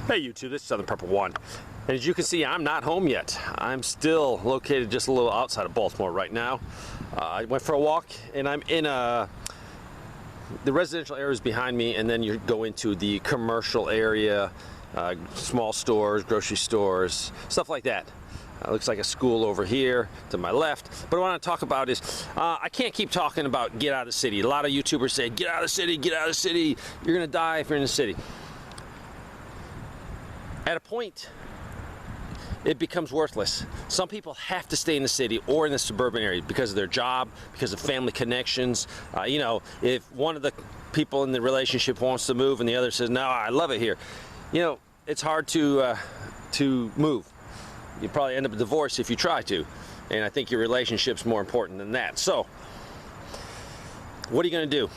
Hey YouTube, this is Southern Purple One. And as you can see, I'm not home yet. I'm still located just a little outside of Baltimore right now. I went for a walk and I'm in the residential area is behind me, and then you go into the commercial area, small stores, grocery stores, stuff like that. Looks like a school over here to my left. But what I want to talk about is, I can't keep talking about get out of the city. A lot of YouTubers say, get out of the city, get out of the city. You're going to die if you're in the city. At a point, it becomes worthless. Some people have to stay in the city or in the suburban area because of their job, because of family connections. You know, if one of the people in the relationship wants to move and the other says, no, I love it here. You know, it's hard to move. You probably end up a divorce if you try to. And I think your relationship's more important than that. So, what are you going to do?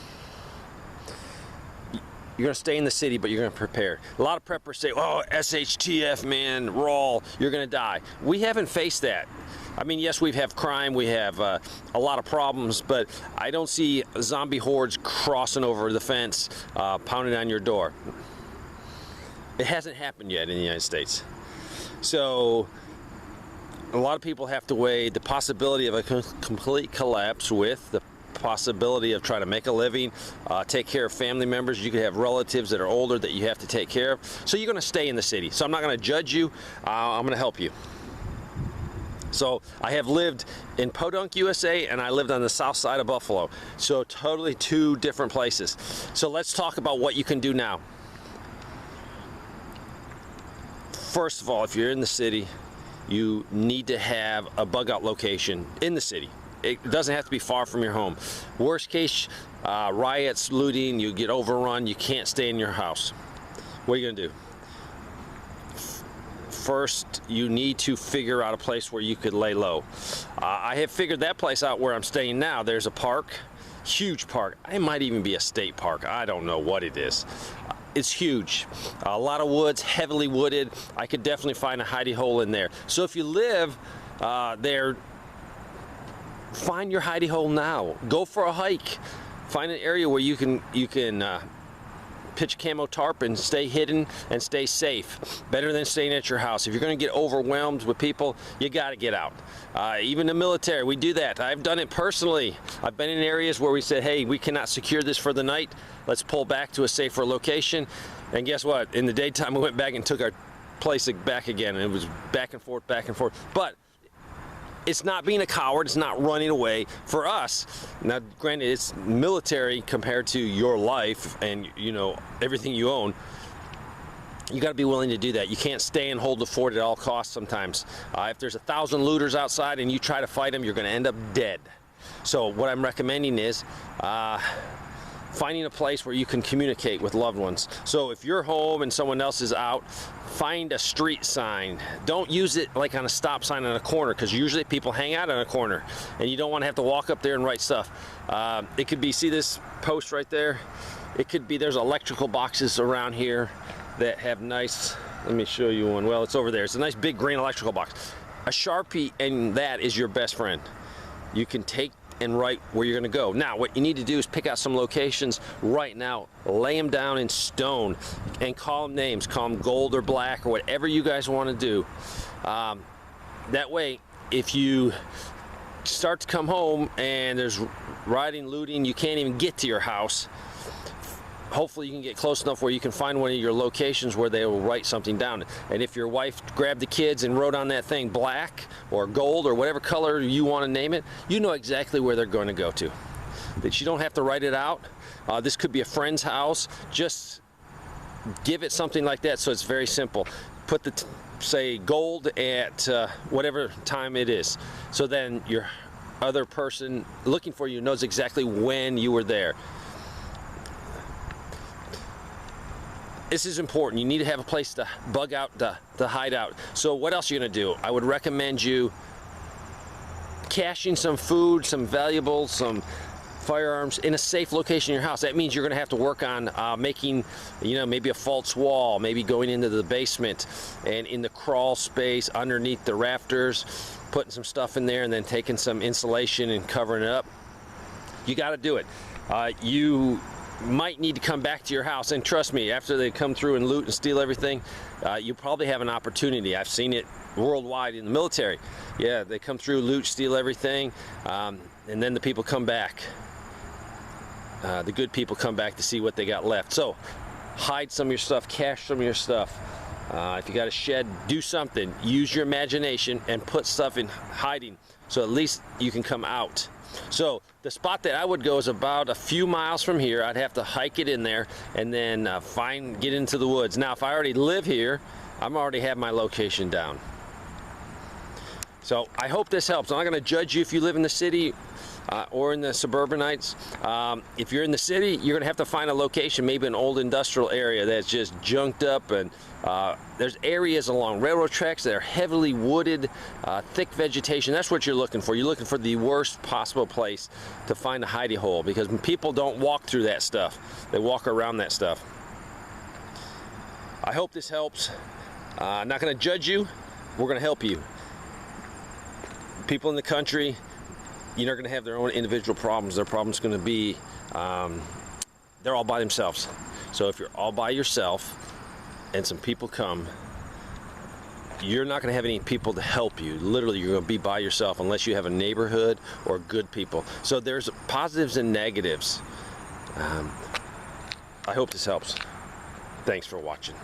You're going to stay in the city, but you're going to prepare. A lot of preppers say, oh, SHTF, man, raw, you're going to die. We haven't faced that. I mean, yes, we have crime, we have a lot of problems, but I don't see zombie hordes crossing over the fence, pounding on your door. It hasn't happened yet in the United States. So, a lot of people have to weigh the possibility of a complete collapse with the possibility of trying to make a living, take care of family members. You could have relatives that are older that you have to take care of. So you're going to stay in the city. So I'm not going to judge you. I'm going to help you. So I have lived in Podunk, USA, and I lived on the south side of Buffalo. So totally two different places. So let's talk about what you can do now. First of all, if you're in the city, you need to have a bug out location in the city. It doesn't have to be far from your home. Worst case, riots, looting, you get overrun, you can't stay in your house. What are you gonna do? First, you need to figure out a place where you could lay low. I have figured that place out where I'm staying now. There's a park, huge park. It might even be a state park. I don't know what it is. It's huge. A lot of woods, heavily wooded. I could definitely find a hidey hole in there. So if you live there, find your hidey hole now. Go for a hike. Find an area where you can pitch camo tarp and stay hidden and stay safe. Better than staying at your house. If you're going to get overwhelmed with people, you got to get out. Even the military, we do that. I've done it personally. I've been in areas where we said, hey, we cannot secure this for the night. Let's pull back to a safer location. And guess what? In the daytime, we went back and took our place back again. And it was back and forth, back and forth. But it's not being a coward, it's not running away. For us, now granted it's military compared to your life and you know everything you own, you got to be willing to do that. You can't stay and hold the fort at all costs sometimes. If there's 1,000 looters outside and you try to fight them, you're going to end up dead. So what I'm recommending is finding a place where you can communicate with loved ones. So if you're home and someone else is out, find a street sign. Don't use it like on a stop sign on a corner, because usually people hang out on a corner and you don't want to have to walk up there and write stuff. It could be, see this post right there? It could be, there's electrical boxes around here that have nice, let me show you one. Well, it's over there. It's a nice big green electrical box. A Sharpie and that is your best friend. You can take and write where you're going to go. Now, what you need to do is pick out some locations right now, lay them down in stone, and call them names. Call them gold or black or whatever you guys want to do. That way, if you start to come home and there's rioting, looting, you can't even get to your house, hopefully you can get close enough where you can find one of your locations where they will write something down. And if your wife grabbed the kids and wrote on that thing black or gold or whatever color you want to name it, you know exactly where they're going to go to. That you don't have to write it out. This could be a friend's house. Just give it something like that so it's very simple. Put the, say, gold at whatever time it is. So then your other person looking for you knows exactly when you were there. This is important. You need to have a place to bug out, to hide out. So what else are you going to do? I would recommend you caching some food, some valuables, some firearms in a safe location in your house. That means you're going to have to work on making, you know, maybe a false wall, maybe going into the basement and in the crawl space underneath the rafters, putting some stuff in there and then taking some insulation and covering it up. You got to do it. You might need to come back to your house. And trust me, after they come through and loot and steal everything, you probably have an opportunity. I've seen it worldwide in the military. Yeah, they come through, loot, steal everything, and then the people come back. The good people come back to see what they got left. So hide some of your stuff, cache some of your stuff. If you got a shed, do something. Use your imagination and put stuff in hiding so at least you can come out. So the spot that I would go is about a few miles from here. I'd have to hike it in there and then get into the woods. Now, if I already live here, I'm already have my location down. So I hope this helps. I'm not going to judge you if you live in the city or in the suburbanites. If you're in the city, you're going to have to find a location, maybe an old industrial area that's just junked up, and there's areas along railroad tracks that are heavily wooded, thick vegetation. That's what you're looking for. You're looking for the worst possible place to find a hidey hole, because people don't walk through that stuff. They walk around that stuff. I hope this helps. I'm not going to judge you. We're going to help you. People in the country, you're going to have their own individual problems. Their problem's going to be, they're all by themselves. So if you're all by yourself and some people come, you're not going to have any people to help you. Literally, you're going to be by yourself unless you have a neighborhood or good people. So there's positives and negatives. I hope this helps. Thanks for watching.